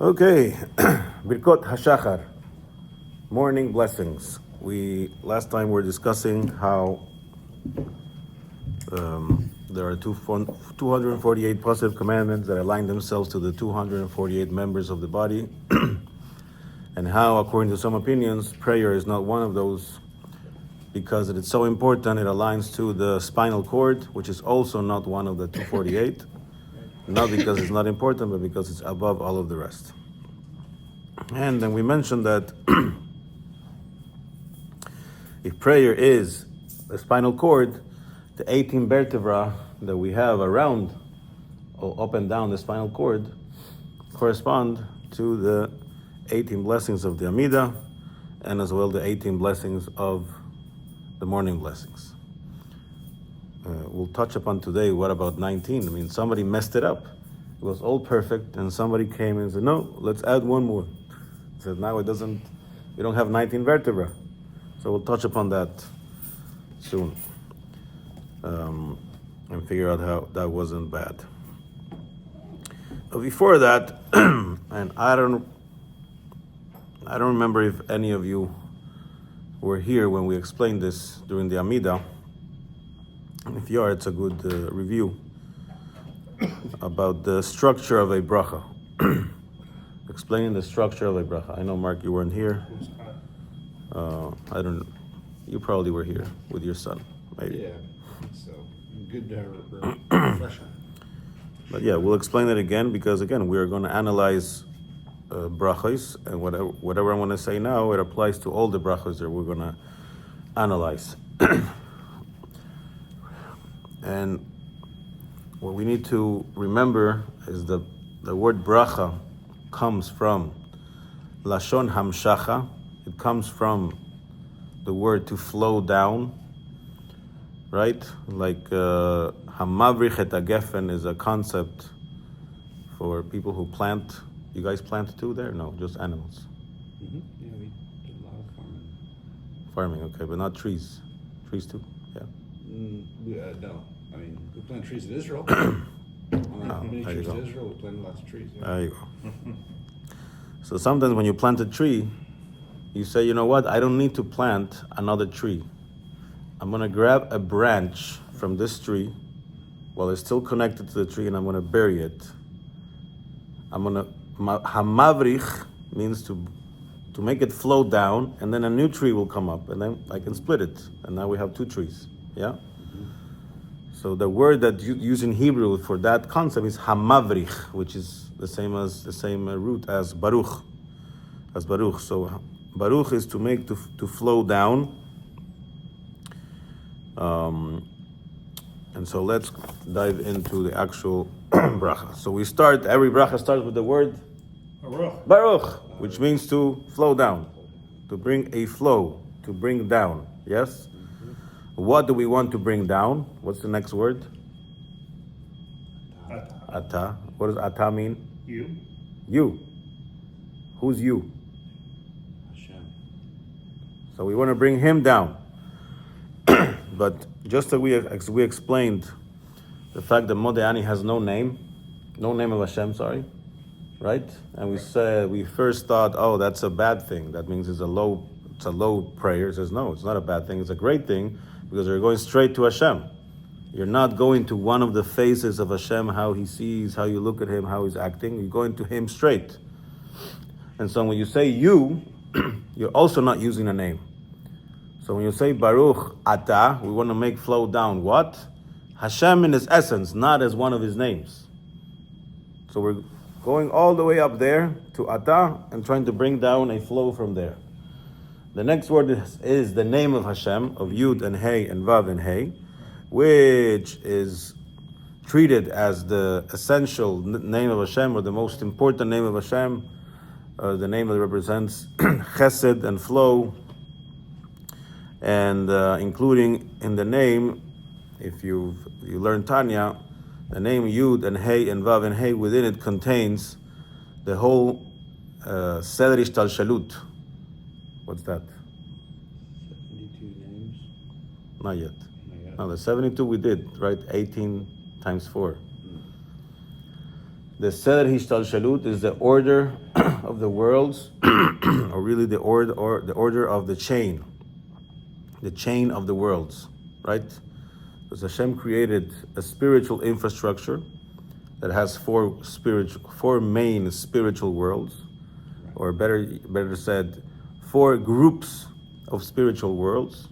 Okay, Birkot HaShajar, morning blessings. Last time we were discussing how there are 248 positive commandments that align themselves to the 248 members of the body, and how, according to some opinions, prayer is not one of those because it is so important. It aligns to the spinal cord, which is also not one of the 248. Not because it's not important, but because it's above all of the rest. And then we mentioned that if prayer is the spinal cord, the 18 vertebrae that we have around or up and down the spinal cord correspond to the 18 blessings of the Amida, and as well the 18 blessings of the morning blessings. We'll touch upon today, what about 19? I mean, somebody messed it up. It was all perfect, and somebody came and said, no, let's add one more. Said, now we don't have 19 vertebrae. So we'll touch upon that soon. And figure out how that wasn't bad. But before that, and I don't remember if any of you were here when we explained this during the Amida. If you are, it's a good review about the structure of a bracha. Explaining the structure of a bracha. I know, Mark, you weren't here. You probably were here with your son, maybe. Yeah, so good refresher. But yeah, we'll explain it again because, again, we are going to analyze brachos, and whatever I'm going to say now, it applies to all the brachos that we're going to analyze. And what we need to remember is the word bracha comes from Lashon Hamshacha. It comes from the word to flow down, right? Like Hamavrich et Agefen is a concept for people who plant. You guys plant too there? No, just animals. Mm-hmm. Yeah, we did a lot of farming. Farming, okay, but not trees. Trees too, yeah. No, I mean, we plant trees in Israel. Many there you trees go. in Israel, we plant lots of trees. Yeah. There you go. So sometimes when you plant a tree, you say, you know what, I don't need to plant another tree. I'm going to grab a branch from this tree while it's still connected to the tree, and I'm going to bury it. Hamavrich means to make it flow down, and then a new tree will come up, and then I can split it, and now we have two trees. Yeah? Mm-hmm. So the word that you use in Hebrew for that concept is hamavrich, which is the same root as baruch. So baruch is to make to flow down. And so let's dive into the actual bracha. So every bracha starts with the word Baruch, which means to flow down, to bring a flow, to bring down. Yes? Mm-hmm. What do we want to bring down? What's the next word? Ata. What does ata mean? You. Who's you? Hashem. So we want to bring him down. But just as we explained the fact that Modéani has no name of Hashem, right? And we first thought, oh, that's a bad thing. That means it's a low prayer. It says, no, it's not a bad thing. It's a great thing because you're going straight to Hashem. You're not going to one of the phases of Hashem, how he sees, how you look at him, how he's acting. You're going to him straight. And so when you say you, you're also not using a name. So when you say Baruch Ata, we want to make flow down what? Hashem in his essence, not as one of his names. So we're going all the way up there to Ata and trying to bring down a flow from there. The next word is the name of Hashem, of Yud and Hey and Vav and Hey, which is treated as the essential name of Hashem, or the most important name of Hashem, the name that represents chesed and flow. And including in the name, if you learn Tanya, the name Yud and Hey and Vav and Hey, within it contains the whole Seder Ishtalshalut. What's that? 72 names? Not yet. No, the 72 we did, right? 18 times 4. The Seder Hishtalshalut is the order of the worlds, or really the order of the chain of the worlds, right? Because Hashem created a spiritual infrastructure that has four main spiritual worlds, or better said, four groups of spiritual worlds: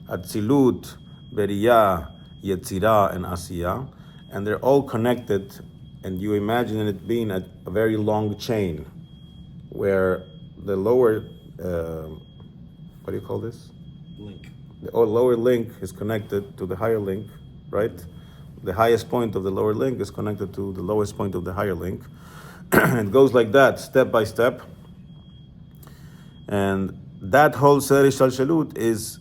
Atzilut, Beriyah, Yetzirah, and Asiyah, and they're all connected. And you imagine it being a very long chain, where the lower, what do you call this? Link. The lower link is connected to the higher link, right? The highest point of the lower link is connected to the lowest point of the higher link. And it goes like that, step by step. And that whole Seder Hishtalshalut is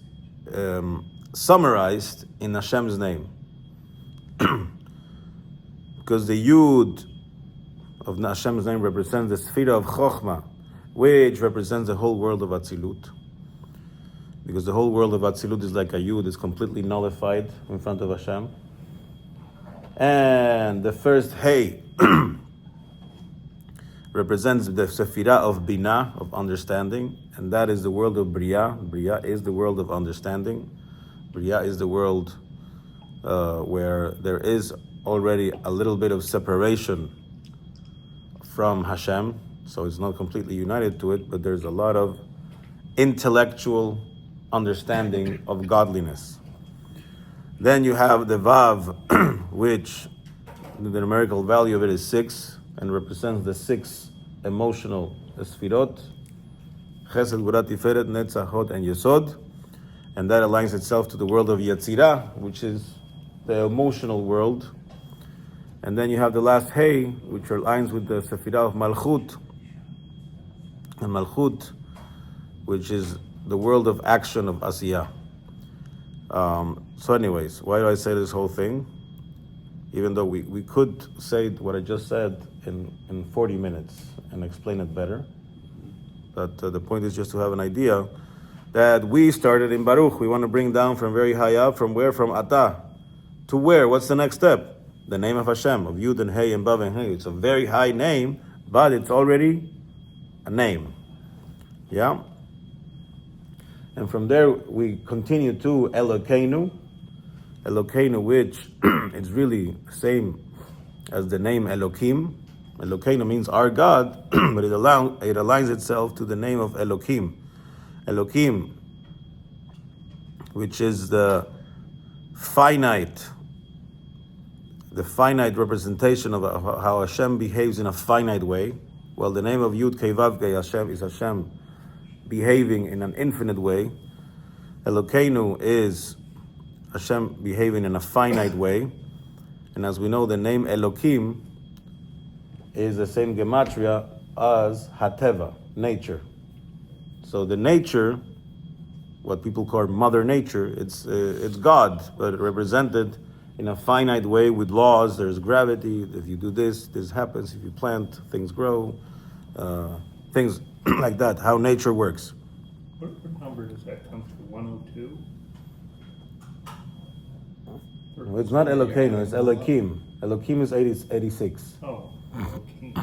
summarized in Hashem's name. Because the Yud of Hashem's name represents the Sphira of Chokhmah, which represents the whole world of Atzilut. Because the whole world of Atzilut is like a Yud, is completely nullified in front of Hashem. And the first Hey represents the Sefirah of Binah, of understanding, and that is the world of Bria. Bria is the world of understanding. Bria is the world where there is already a little bit of separation from Hashem, so it's not completely united to it, but there's a lot of intellectual understanding of godliness. Then you have the Vav, which the numerical value of it is 6, and represents the 6 emotional Sfirot, Chesed, Gvura, Tiferet, Netzach, Hod, and Yesod, and that aligns itself to the world of Yetzirah, which is the emotional world. And then you have the last Hey, which aligns with the Sefirah of Malchut, and Malchut, which is the world of action of Asiyah. So anyways, why do I say this whole thing? Even though we could say what I just said in 40 minutes and explain it better. But the point is just to have an idea that we started in Baruch. We want to bring down from very high up, from where? From Atah. To where? What's the next step? The name of Hashem, of Yud and Hey and Vav and Hey. It's a very high name, but it's already a name. Yeah? And from there we continue to Elokeinu. Elokeinu, which is really the same as the name Elokim. Elokeinu means our God, but it aligns itself to the name of Elokim. Elokim, which is the finite representation of how Hashem behaves in a finite way. Well, the name of Yud Kei Vav Kei Hashem is Hashem behaving in an infinite way. Elokeinu is Hashem behaving in a finite way. And as we know, the name Elokim is the same gematria as Hateva, nature. So the nature, what people call Mother Nature, it's God, but represented in a finite way with laws. There's gravity. If you do this, this happens. If you plant, things grow. Things like that, how nature works. What number does that come to? 102? Well, it's not Elokeinu, it's Elokim. Elokim is 86. Oh, okay.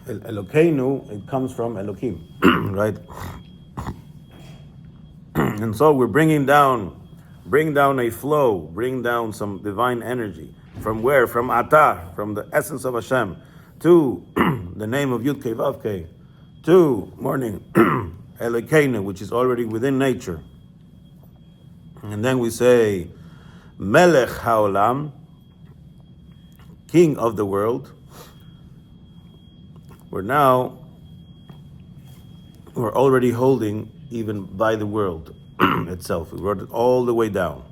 Elokeinu, it comes from Elokim, right? And so we're bring down a flow, bring down some divine energy. From where? From Atah, from the essence of Hashem, to the name of Yud Kei Vav Kei, to Elokeinu, which is already within nature. And then we say, Melech HaOlam, King of the world. We're already holding even by the world itself. We wrote it all the way down.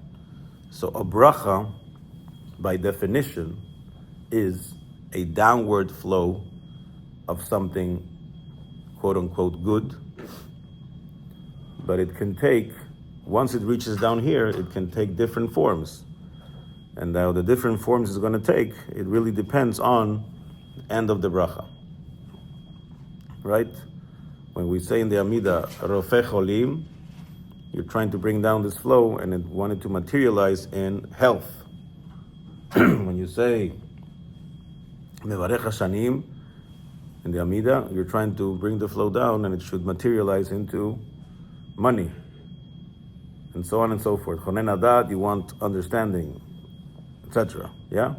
So a bracha, by definition, is a downward flow of something, quote unquote, good. But it can take, once it reaches down here, it can take different forms. And now the different forms it's going to take, it really depends on the end of the bracha. Right? When we say in the Amida, Rofeh Cholim, you're trying to bring down this flow and it wanted to materialize in health. When you say Mevarech Hashanim, in the Amida, you're trying to bring the flow down and it should materialize into money. And so on and so forth. Chonen Adat, you want understanding, etc. Yeah?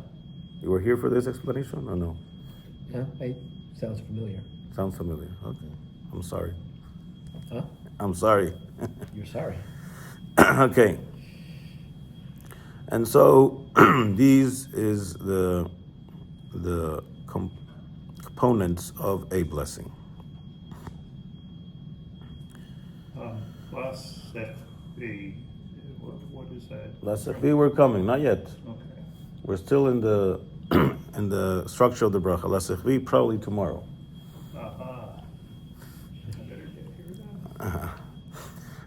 You were here for this explanation or no? Yeah, sounds familiar. Sounds familiar. Okay. I'm sorry. Huh? I'm sorry. You're sorry. Okay. And so these is the components of a blessing. Last set, what is that? Let's say we're coming, not yet. Okay. We're still in the in the structure of the bracha. Lasechvi probably tomorrow. Aha. I better get here then.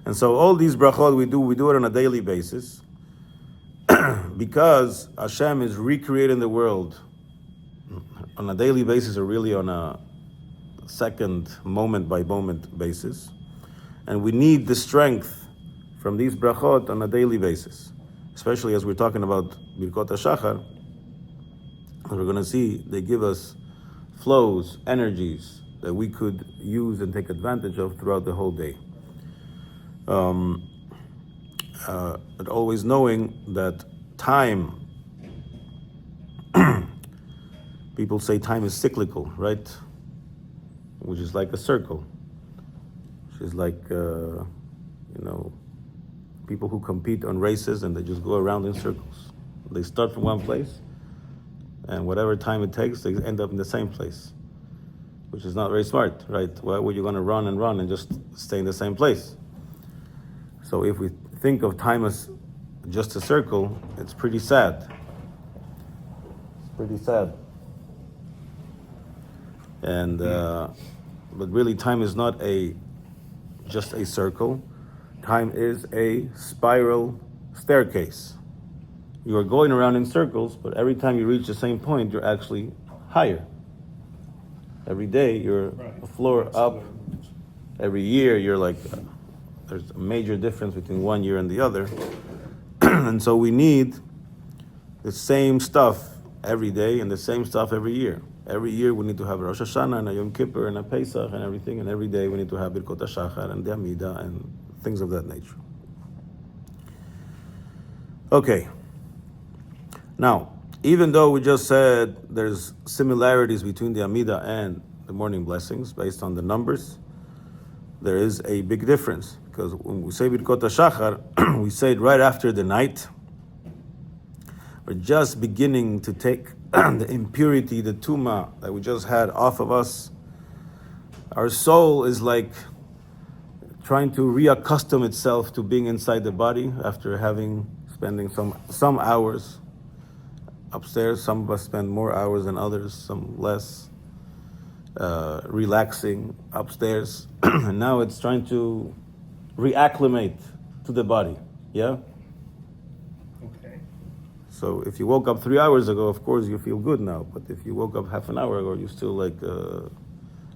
And so all these brachot we do it on a daily basis because Hashem is recreating the world on a daily basis, or really on a second moment by moment basis. And we need the strength from these brachot on a daily basis, especially as we're talking about Birkot HaShajar. We're going to see they give us flows, energies that we could use and take advantage of throughout the whole day. But always knowing that time, people say time is cyclical, right? Which is like a circle. Which is like, people who compete on races and they just go around in circles. They start from one place, and whatever time it takes, they end up in the same place, which is not very smart, right? Why would you going to run and just stay in the same place? So if we think of time as just a circle, it's pretty sad. It's pretty sad. And but really, time is not just a circle. Time is a spiral staircase. You are going around in circles, but every time you reach the same point, you're actually higher. Every day, you're a floor up. Every year, you're like, there's a major difference between one year and the other. And so we need the same stuff every day and the same stuff every year. Every year we need to have a Rosh Hashanah and a Yom Kippur and a Pesach and everything, and every day we need to have Birkot HaShajar and the Amida and things of that nature. Okay. Now, even though we just said there's similarities between the Amida and the morning blessings based on the numbers, there is a big difference, because when we say Birkot HaShajar, we say it right after the night. We're just beginning to take the impurity, the tuma that we just had off of us. Our soul is like trying to reaccustom itself to being inside the body after spending some hours upstairs. Some of us spend more hours than others, some less, relaxing upstairs. And now it's trying to reacclimate to the body. Yeah? Okay. So if you woke up 3 hours ago, of course you feel good now. But if you woke up half an hour ago, you're still like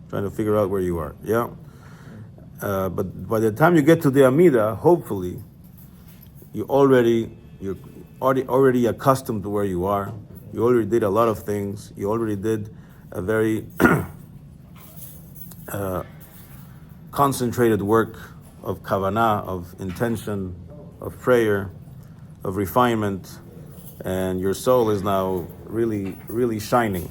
trying to figure out where you are. Yeah? But by the time you get to the Amida, hopefully, you're already accustomed to where you are. You already did a lot of things. You already did a very concentrated work of kavanah, of intention, of prayer, of refinement, and your soul is now really, really shining.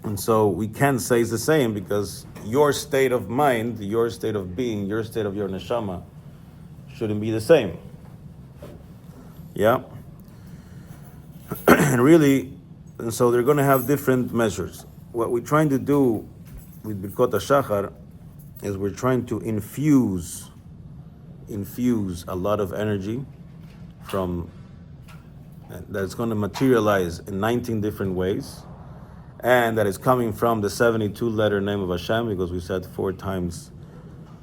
And so we can say it's the same, because your state of mind, your state of being, your state of your neshama shouldn't be the same. Yeah? And so they're going to have different measures. What we're trying to do with Birkot HaShajar is we're trying to infuse a lot of energy that's going to materialize in 19 different ways, and that is coming from the 72-letter name of Hashem, because we said 4 times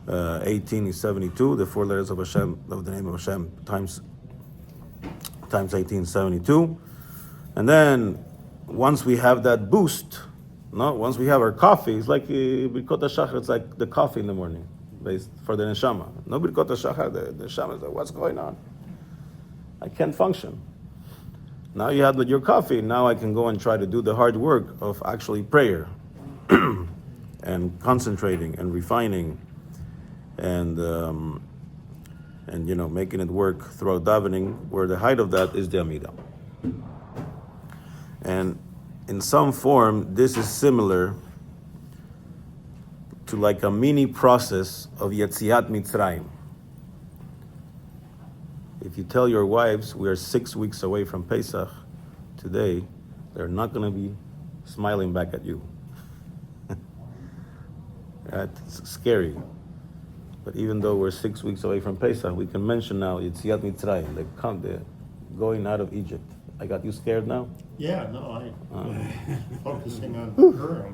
18 is 72. The 4 letters of Hashem, of the name of Hashem, times 18 is 72. And then once we have that boost, once we have our coffee, it's like Birkot HaShajar, it's like the coffee in the morning for the neshama. No Birkot HaShajar, the neshama is like, what's going on? I can't function. Now you had your coffee. Now I can go and try to do the hard work of actually prayer and concentrating and refining and making it work throughout davening, where the height of that is the Amida. And in some form, this is similar to like a mini process of Yetziat Mitzrayim. If you tell your wives we are 6 weeks away from Pesach today, they're not going to be smiling back at you. Right? It's scary. But even though we're 6 weeks away from Pesach, we can mention now Yetziat Mitzrayim, the going out of Egypt. I got you scared now? Yeah, no, I'm focusing on her.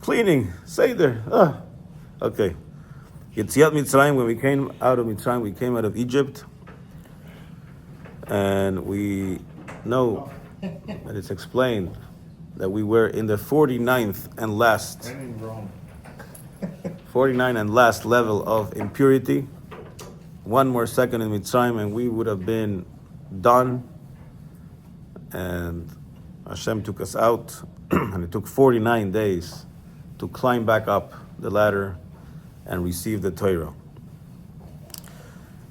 Cleaning, Seder. Okay. Yetziat Mitzrayim, when we came out of Mitzrayim, we came out of Egypt. And we know that it's explained that we were in the 49th and last 49 and last level of impurity. One more second in Mitzrayim and we would have been done. And Hashem took us out, and it took 49 days to climb back up the ladder and receive the Torah.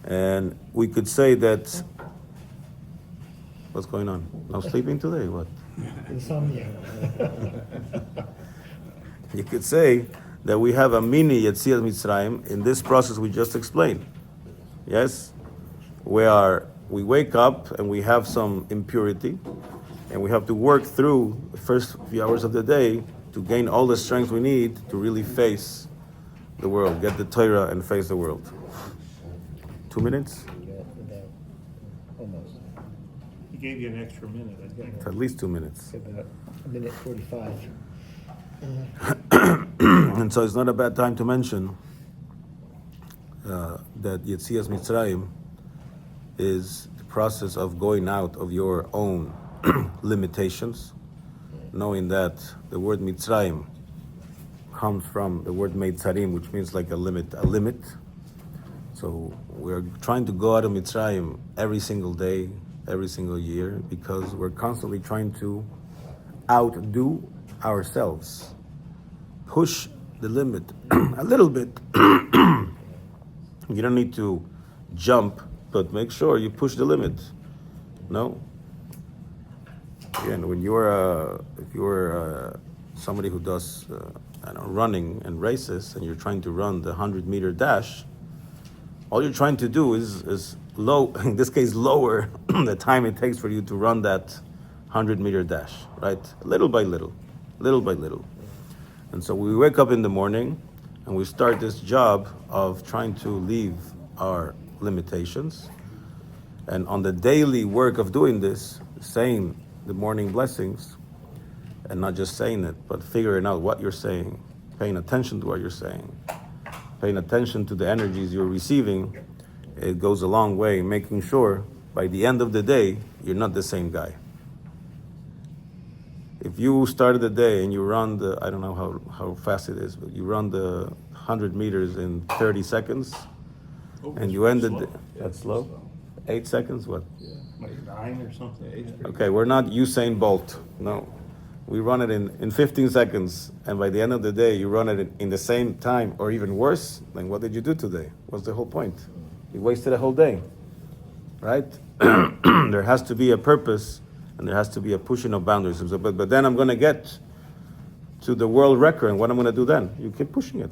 And we could say that, what's going on? No sleeping today? What? Insomnia. You could say that we have a mini Yetziat Mitzrayim in this process we just explained. Yes? We wake up and we have some impurity, and we have to work through the first few hours of the day to gain all the strength we need to really face the world, get the Torah and face the world. 2 minutes? Almost. He gave you an extra minute, I think. At least 2 minutes. About a minute 45. And so it's not a bad time to mention that Yetzias Mitzrayim is the process of going out of your own limitations, knowing that the word Mitzrayim comes from the word Meitzarim, which means like a limit. So we're trying to go out of Mitzrayim every single day, every single year, because we're constantly trying to outdo ourselves, push the limit a little bit. You don't need to jump, but make sure you push the limit. No. Again, when if you're somebody who does running and races, and you're trying to run the 100-meter dash, all you're trying to do is in this case, lower the time it takes for you to run that 100-meter dash, right? Little by little. And so we wake up in the morning and we start this job of trying to leave our limitations. And on the daily work of doing this, saying the morning blessings, and not just saying it, but figuring out what you're saying, paying attention to what you're saying, paying attention to the energies you're receiving, it goes a long way in making sure by the end of the day, you're not the same guy. If you started the day and you run I don't know how fast it is, but you run the 100 meters in 30 seconds, and you ended, that's slow? 8 seconds, what? Yeah, like 9 or something. Okay, we're not Usain Bolt, no. We run it in 15 seconds, and by the end of the day, you run it in the same time, or even worse, then what did you do today? What's the whole point? You wasted a whole day, right? There has to be a purpose, and there has to be a pushing of boundaries. So, but then I'm going to get to the world record, and what I'm going to do then? You keep pushing it.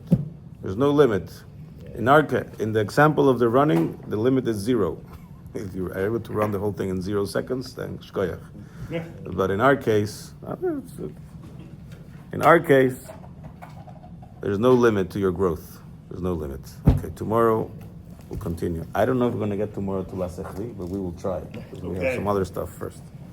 There's no limit. In the example of the running, the limit is 0. If you're able to run the whole thing in 0 seconds, then shkoyach. Yeah. But in our case, there's no limit to your growth. There's no limit. Okay, tomorrow we'll continue. I don't know if we're going to get tomorrow to Lasechli, but we will try. Because we have some other stuff first.